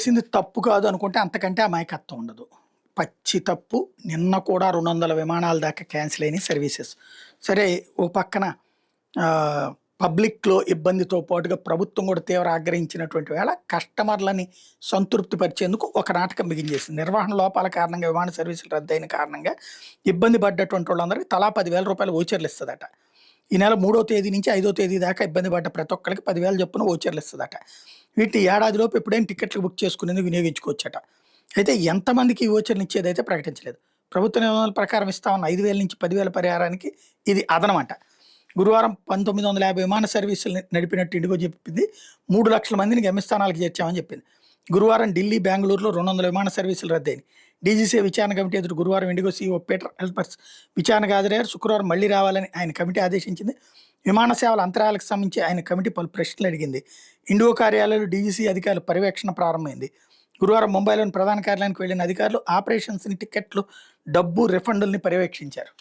చేసింది తప్పు కాదు అనుకుంటే అంతకంటే అమాయకత్వం ఉండదు. పచ్చి తప్పు. నిన్న కూడా 200 విమానాల దాకా క్యాన్సిల్ అయినాయి సర్వీసెస్. సరే ఓ పక్కన పబ్లిక్‌లో ఇబ్బందితో పాటుగా ప్రభుత్వం కూడా తీవ్ర ఆగ్రహించినటువంటి వేళ కస్టమర్‌లని సంతృప్తి పరిచేందుకు ఒక నాటకం బిగించేసింది. నిర్వహణ లోపాల కారణంగా విమాన సర్వీసులు రద్దయిన కారణంగా ఇబ్బంది పడ్డటువంటి వాళ్ళందరికీ తలా రూ. 10,000 వోచర్‌లు ఇస్తదట. ఈ నెల 3వ తేదీ నుంచి 5వ తేదీ దాకా ఇబ్బంది పడ్డ ప్రతి ఒక్కళ్ళకి 10,000 చొప్పున వోచర్‌లు ఇస్తదట. వీటిని ఏడాదిలోపు ఎప్పుడైనా టికెట్లు బుక్ చేసుకునేందుకు వినియోగించుకోవచ్చట. అయితే ఎంతమందికి ఈ వోచర్‌లు ఇచ్చేదైతే ప్రకటించలేదు. ప్రభుత్వ నిబంధనల ప్రకారం ఇస్తామన్న 5,000 నుంచి 10,000 పరిహారానికి ఇది అదనమట. గురువారం 1950 విమాన సర్వీసులు నడిపినట్టు ఇండిగో చెప్పింది. 3,00,000 మందిని గమ్యస్థానాలకు చేర్చామని చెప్పింది. గురువారం ఢిల్లీ, బెంగళూరులో 200 విమాన సర్వీసులు రద్దయినాయి. డీజీసీఏ విచారణ కమిటీ ఎదుట గురువారం ఇండిగో సీఈఓ పీటర్ ఎల్పర్స్ విచారణకు హాజరయ్యారు. శుక్రవారం మళ్లీ రావాలని ఆయన కమిటీ ఆదేశించింది. విమాన సేవల అంతరాయాలకు సంబంధించి ఆయన కమిటీ పలు ప్రశ్నలు అడిగింది. ఇండిగో కార్యాలయంలో డీజీసీ అధికారుల పర్యవేక్షణ ప్రారంభమైంది. గురువారం ముంబైలోని ప్రధాన కార్యాలయానికి వెళ్లిన అధికారులు ఆపరేషన్స్‌ని, టికెట్లు, డబ్బు రిఫండుల్ని పర్యవేక్షించారు.